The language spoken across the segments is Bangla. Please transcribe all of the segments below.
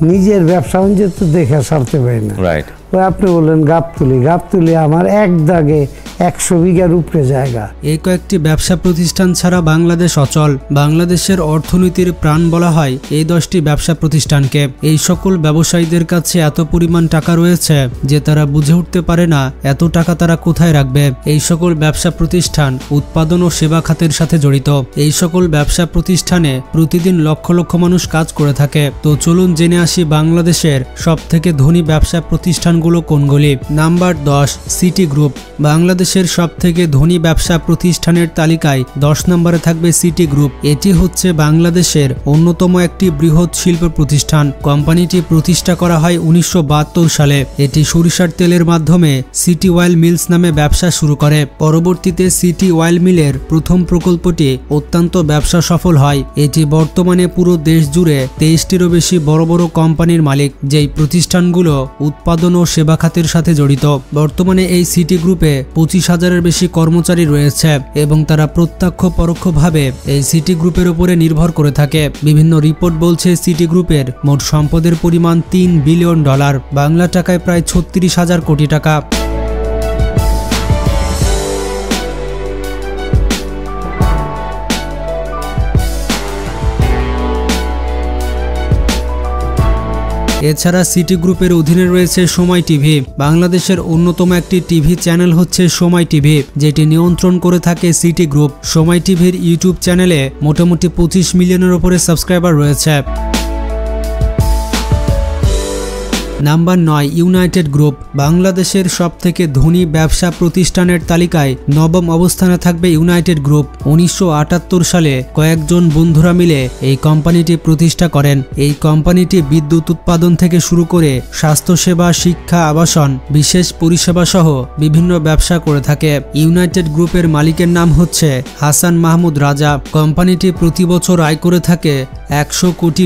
নিজের ব্যবসা বাণিজ্য তো দেখে ছাড়তে পারি না। রাইট। ওই আপনি বললেন গাবতলি আমার এক দাগে 100 বিঘার উপরে জায়গা। এই কয়েকটি ব্যবসা প্রতিষ্ঠান ছাড়া বাংলাদেশ অচল। বাংলাদেশের অর্থনীতির প্রাণ বলা হয় এই 10টি ব্যবসা প্রতিষ্ঠানকে। এই সকল ব্যবসায়ীদের কাছে এত পরিমাণ টাকা রয়েছে যে তারা বুঝে উঠতে পারে না এত টাকা তারা কোথায় রাখবে। এই সকল ব্যবসা প্রতিষ্ঠান উৎপাদন ও সেবা খাতের সাথে জড়িত। এই সকল ব্যবসা প্রতিষ্ঠানে প্রতিদিন লক্ষ লক্ষ মানুষ কাজ করে থাকে। তো চলুন জেনে আসি বাংলাদেশের সবথেকে ধনী ব্যবসা প্রতিষ্ঠান কোনগুলি। Number 10, city group. বাংলাদেশের সবথেকে ধনী ব্যবসা প্রতিষ্ঠানের তালিকায় 10 নম্বরে থাকবে সিটি গ্রুপ। এটি হচ্ছে বাংলাদেশের অন্যতম একটি বৃহৎ শিল্প প্রতিষ্ঠান। কোম্পানিটি প্রতিষ্ঠা করা হয় 1972 সালে। এটি সরিষার তেলের মাধ্যমে সিটি অয়েল মিলস নামে ব্যবসা শুরু করে। পরবর্তীতে সিটি অয়েল মিলের প্রথম প্রকল্পটি অত্যন্ত ব্যবসা সফল হয়। এটি বর্তমানে পুরো দেশ জুড়ে 23টিরও বেশি বড় বড় কোম্পানির মালিক, যেই প্রতিষ্ঠানগুলো উৎপাদন ও সেবা খাতের সাথে জড়িত। বর্তমানে এই সিটি গ্রুপে 25,000-এর বেশি কর্মচারী রয়েছে এবং তারা প্রত্যক্ষ পরোক্ষভাবে এই সিটি গ্রুপের উপরে নির্ভর করে থাকে। বিভিন্ন রিপোর্ট বলছে সিটি গ্রুপের মোট সম্পদের পরিমাণ $3 বিলিয়ন, বাংলা টাকায় প্রায় 36,000 কোটি টাকা। এছাড়া সিটি গ্রুপের অধীনে রয়েছে সময় টিভি। বাংলাদেশের অন্যতম একটি টিভি চ্যানেল হচ্ছে সময় টিভি, যেটি নিয়ন্ত্রণ করে থাকে সিটি গ্রুপ। সময় টিভির ইউটিউব চ্যানেলে মোটামুটি 25 মিলিয়নের উপরে সাবস্ক্রাইবার রয়েছে। Number 9, United group. বাংলাদেশের সবথেকে ধনী ব্যবসা প্রতিষ্ঠানের তালিকায় 9ম অবস্থানে থাকবে ইউনাইটেড গ্রুপ। 1978 সালে কয়েকজন বন্ধুরা মিলে এই কোম্পানিটি প্রতিষ্ঠা করেন। এই কোম্পানিটি বিদ্যুৎ উৎপাদন থেকে শুরু করে স্বাস্থ্যসেবা, শিক্ষা, আবাসন, বিশেষ পরিষেবা সহ বিভিন্ন ব্যবসা করে থাকে। ইউনাইটেড গ্রুপের মালিকের নাম হচ্ছে হাসান মাহমুদ রাজা। কোম্পানিটি প্রতি বছর আয় করে থাকে $100 কোটি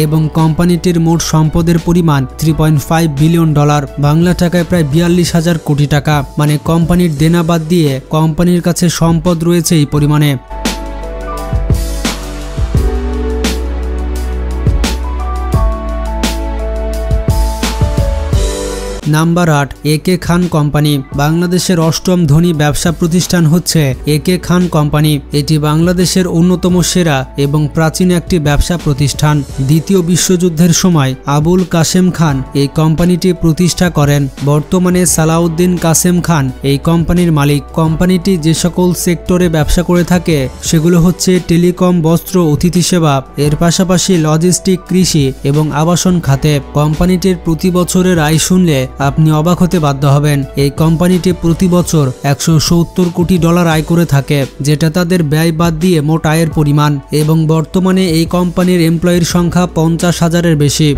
এবং কোম্পানিটির মোট সম্পদের পরিমাণ $3.5 বিলিয়ন, বাংলা টাকায় প্রায় 42,000 কোটি টাকা। মানে কোম্পানির দেনা বাদ দিয়ে কোম্পানির কাছে সম্পদ রয়েছে এই পরিমাণে। নাম্বার 8, একে খান কোম্পানি। বাংলাদেশের 8ম ধনী ব্যবসা প্রতিষ্ঠান হচ্ছে একে খান কোম্পানি। এটি বাংলাদেশের অন্যতম সেরা এবং প্রাচীন একটি ব্যবসা প্রতিষ্ঠান। দ্বিতীয় বিশ্বযুদ্ধের সময় আবুল কাসেম খান এই কোম্পানিটি প্রতিষ্ঠা করেন। বর্তমানে সালাউদ্দিন কাসেম খান এই কোম্পানির মালিক। কোম্পানিটি যে সকল সেক্টরে ব্যবসা করে থাকে সেগুলো হচ্ছে টেলিকম, বস্ত্র, অতিথি সেবা, এর পাশাপাশি লজিস্টিক, কৃষি এবং আবাসন খাতে। কোম্পানিটির প্রতি বছরের আয় শুনলে আপনি অবাক হতে বাধ্য হবেন। এই কোম্পানিটি প্রতি বছর $170 কোটি আয় করে থাকে, যেটা তাদের ব্যয় বাদ দিয়ে মোট আয়ের পরিমাণ। এবং বর্তমানে এই কোম্পানির এমপ্লয়ির সংখ্যা 50,000-এর বেশি।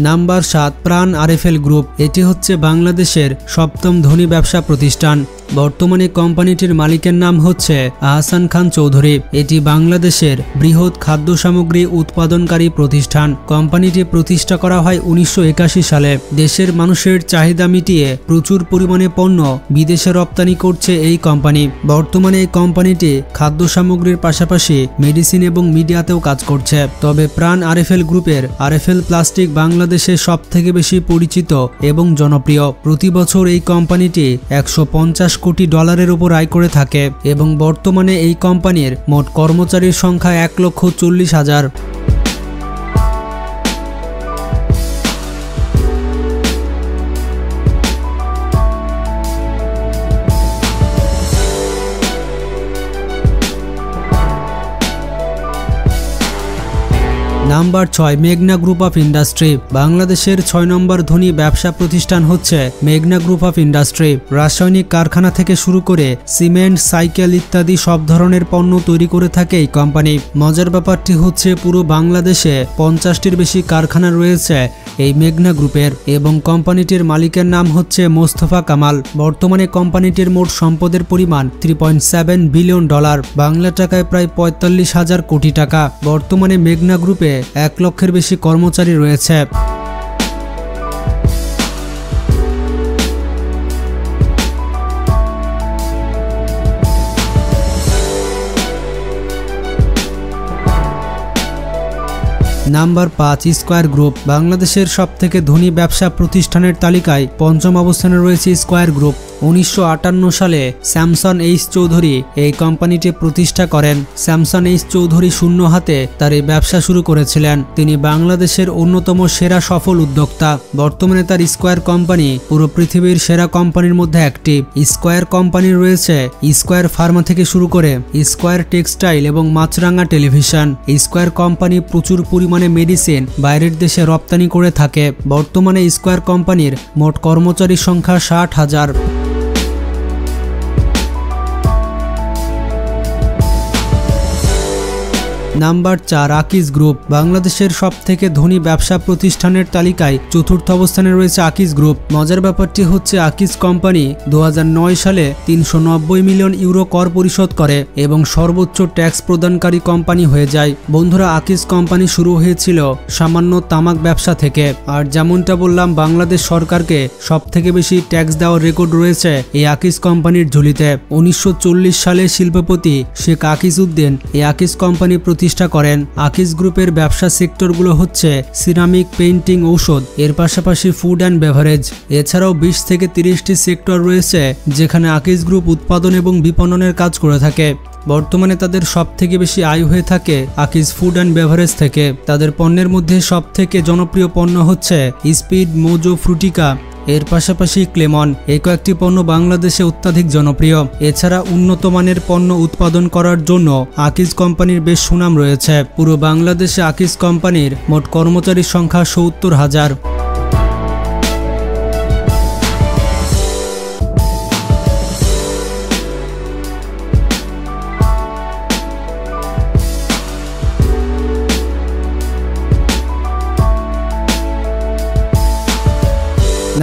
নাম্বার 7, প্রাণ আরএফএল গ্রুপ। এটি হচ্ছে বাংলাদেশের 7ম ধনী ব্যবসা প্রতিষ্ঠান। বর্তমানে কোম্পানিটির মালিকের নাম হচ্ছে আহসান খান চৌধুরী। এটি বাংলাদেশের বৃহৎ খাদ্য সামগ্রী উৎপাদনকারী প্রতিষ্ঠান। কোম্পানিটি প্রতিষ্ঠা করা হয় 1981 সালে। দেশের মানুষের চাহিদা মিটিয়ে প্রচুর পরিমাণে পণ্য বিদেশে রপ্তানি করছে এই কোম্পানি। বর্তমানে এই কোম্পানিটি খাদ্য সামগ্রীর পাশাপাশি মেডিসিন এবং মিডিয়াতেও কাজ করছে। তবে প্রাণ আরএফএল গ্রুপের আরএফএল প্লাস্টিক বাংলাদেশে সবথেকে বেশি পরিচিত এবং জনপ্রিয়। প্রতি বছর এই কোম্পানিটি $150 কোটি উপর আয় করে থাকে এবং বর্তমানে এই কোম্পানির মোট কর্মচারীর সংখ্যা 1,40,000। নাম্বার 6, মেঘনা গ্রুপ অফ ইন্ডাস্ট্রি। বাংলাদেশের 6 নম্বর ধনী ব্যবসা প্রতিষ্ঠান হচ্ছে মেঘনা গ্রুপ অফ ইন্ডাস্ট্রি। রাসায়নিক কারখানা থেকে শুরু করে সিমেন্ট, সাইকেল ইত্যাদি সব ধরনের পণ্য তৈরি করে থাকে এই কোম্পানি। মজার ব্যাপারটি হচ্ছে পুরো বাংলাদেশে 50টির বেশি কারখানা রয়েছে এই মেঘনা গ্রুপের এবং কোম্পানিটির মালিকের নাম হচ্ছে মোস্তফা কামাল। বর্তমানে কোম্পানিটির মোট সম্পদের পরিমাণ $3.7 বিলিয়ন, বাংলা টাকায় প্রায় 45,000 কোটি টাকা। বর্তমানে মেঘনা গ্রুপে 1 লক্ষের বেশি কর্মচারী রয়েছে। Number 5 square group. বাংলাদেশের সবথেকে ধনী ব্যবসা প্রতিষ্ঠানের তালিকায় পঞ্চম অবস্থানে রয়েছে স্কয়ার গ্রুপ। 1958 সালে স্যামসন এইচ চৌধুরী এই কোম্পানিটি প্রতিষ্ঠা করেন। স্যামসন এইচ চৌধুরী শূন্য হাতে তার এই ব্যবসা শুরু করেছিলেন। তিনি বাংলাদেশের অন্যতম সেরা সফল উদ্যোক্তা। বর্তমানে তার স্কয়ার কোম্পানি পুরো পৃথিবীর সেরা কোম্পানির মধ্যে একটি। স্কয়ার কোম্পানি রয়েছে স্কয়ার ফার্মা থেকে শুরু করে স্কয়ার টেক্সটাইল এবং মাছরাঙা টেলিভিশন। স্কয়ার কোম্পানি প্রচুর পরিমাণে মেডিসিন বাইরের দেশে রপ্তানি করে থাকে। বর্তমানে স্কয়ার কোম্পানির মোট কর্মচারীর সংখ্যা 60,000। Number 4 Akij group. বাংলাদেশের সবথেকে ধনী ব্যবসা প্রতিষ্ঠানের তালিকায় চতুর্থ অবস্থানে রয়েছে আকিজ গ্রুপ। মজার ব্যাপারটি হচ্ছে আকিজ কোম্পানি 2009 সালে 390 মিলিয়ন ইউরো কর পরিশোধ করে এবং সর্বোচ্চ ট্যাক্স প্রদানকারী কোম্পানি হয়ে যায়। বন্ধুরা, আকিজ কোম্পানি শুরু হয়েছিল সামান্য তামাক ব্যবসা থেকে। আর যেমনটা বললাম, বাংলাদেশ সরকারকে সবথেকে বেশি ট্যাক্স দেওয়ার রেকর্ড রয়েছে এই আকিজ কোম্পানির ঝুলিতে। 1940 সালে শিল্পপতি শেখ আকিজ উদ্দিন এই আকিজ কোম্পানি প্রতিষ্ঠা করেন। আকিজ গ্রুপের ব্যবসা সেক্টরগুলো হচ্ছে সিরামিক, পেইন্টিং, ঔষধ, এর পাশাপাশি ফুড অ্যান্ড বেভারেজ। এছাড়াও 20 থেকে 30টি সেক্টর রয়েছে যেখানে আকিজ গ্রুপ উৎপাদন এবং বিপণনের কাজ করে থাকে। বর্তমানে তাদের সবথেকে বেশি আয় হয়ে থাকে আকিজ ফুড অ্যান্ড বেভারেজ থেকে। তাদের পণ্যের মধ্যে সবথেকে জনপ্রিয় পণ্য হচ্ছে স্পিড, মোজো, ফ্রুটিকা, এর পাশাপাশি ক্লেমন। এই কয়েকটি পণ্য বাংলাদেশে অত্যাধিক জনপ্রিয়। এছাড়া উন্নত মানের পণ্য উৎপাদন করার জন্য আকিজ কোম্পানির বেশ সুনাম রয়েছে। পুরো বাংলাদেশে আকিজ কোম্পানির মোট কর্মচারীর সংখ্যা 70,000।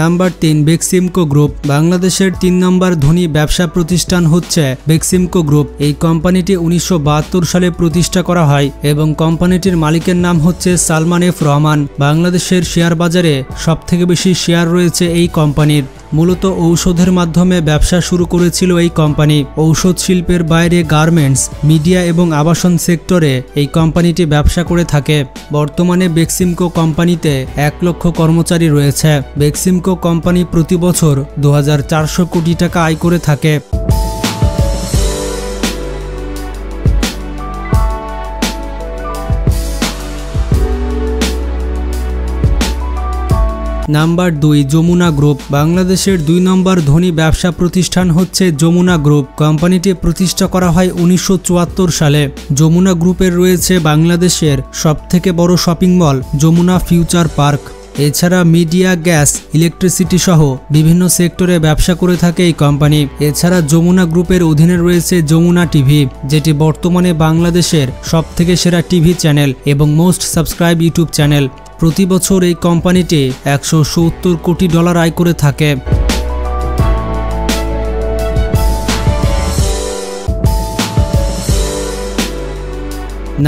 Number 3 Beximco group. বাংলাদেশের 3 নম্বর ধনী ব্যবসা প্রতিষ্ঠান হচ্ছে বেক্সিমকো গ্রুপ। এই কোম্পানিটি 1972 সালে প্রতিষ্ঠা করা হয় এবং কোম্পানিটির মালিকের নাম হচ্ছে সালমান এফ রহমান। বাংলাদেশের শেয়ার বাজারে সবথেকে বেশি শেয়ার রয়েছে এই কোম্পানির। মূলত ঔষধের মাধ্যমে ব্যবসা শুরু করেছিল এই কোম্পানি। ঔষধ শিল্পের বাইরে গার্মেন্টস, মিডিয়া এবং আবাসন সেক্টরে এই কোম্পানিটি ব্যবসা করে থাকে। বর্তমানে বেক্সিমকো কোম্পানিতে 1 লক্ষ কর্মচারী রয়েছে। বেক্সিমকো কোম্পানি প্রতি বছর 2400 কোটি টাকা আয় করে থাকে। Number 2 Jamuna group. বাংলাদেশের 2 নম্বর ধনী ব্যবসা প্রতিষ্ঠান হচ্ছে যমুনা গ্রুপ। কোম্পানিটি প্রতিষ্ঠা করা হয় 1974 সালে। যমুনা গ্রুপের রয়েছে বাংলাদেশের সবথেকে বড় shopping mall Jamuna future park. এছাড়া মিডিয়া, গ্যাস, ইলেকট্রিসিটি সহ বিভিন্ন সেক্টরে ব্যবসা করে থাকে এই কোম্পানি। এছাড়া যমুনা গ্রুপের অধীনে রয়েছে যমুনা টিভি, যেটি বর্তমানে বাংলাদেশের সবথেকে সেরা টিভি চ্যানেল এবং মোস্ট সাবস্ক্রাইব ইউটিউব চ্যানেল। প্রতি বছর এই কোম্পানিটি $170 কোটি আয় করে থাকে।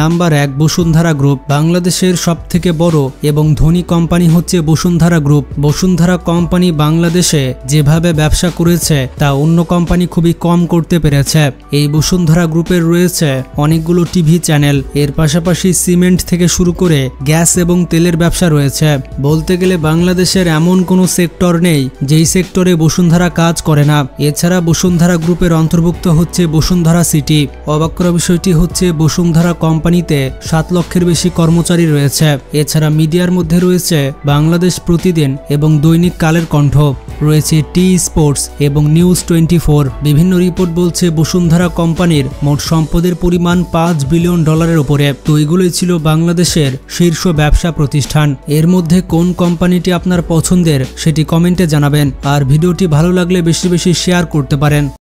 Number 1 Bashundhara group. বাংলাদেশের সবথেকে বড় এবং ধনী কোম্পানি হচ্ছে বসুন্ধরা গ্রুপ। বসুন্ধরা কোম্পানি বাংলাদেশে যেভাবে ব্যবসা করেছে তা অন্য কোম্পানি খুবই কম করতে পেরেছে। এই বসুন্ধরা গ্রুপের রয়েছে অনেকগুলো টিভি চ্যানেল, এর পাশাপাশি সিমেন্ট থেকে শুরু করে গ্যাস এবং তেলের ব্যবসা রয়েছে। বলতে গেলে বাংলাদেশের এমন কোনো সেক্টর নেই যেই সেক্টরে বসুন্ধরা কাজ করে না। এছাড়া বসুন্ধরা গ্রুপের অন্তর্ভুক্ত হচ্ছে বসুন্ধরা সিটি। অবাক করা বিষয়টি হচ্ছে বসুন্ধরা কোম্পানিতে 7 লক্ষের বেশি কর্মচারী রয়েছে। এছাড়া মিডিয়ার মধ্যে রয়েছে বাংলাদেশ প্রতিদিন এবং দৈনিক কালের কণ্ঠ, রয়েছে টি স্পোর্টস এবং নিউজ 24। বিভিন্ন রিপোর্ট বলছে বসুন্ধরা কোম্পানির মোট সম্পদের পরিমাণ $5 বিলিয়ন উপরে। তো এগুলোই ছিল বাংলাদেশের শীর্ষ ব্যবসা প্রতিষ্ঠান। এর মধ্যে কোন কোম্পানিটি আপনার পছন্দের সেটি কমেন্টে জানাবেন। আর ভিডিওটি ভালো লাগলে বেশি বেশি শেয়ার করতে পারেন।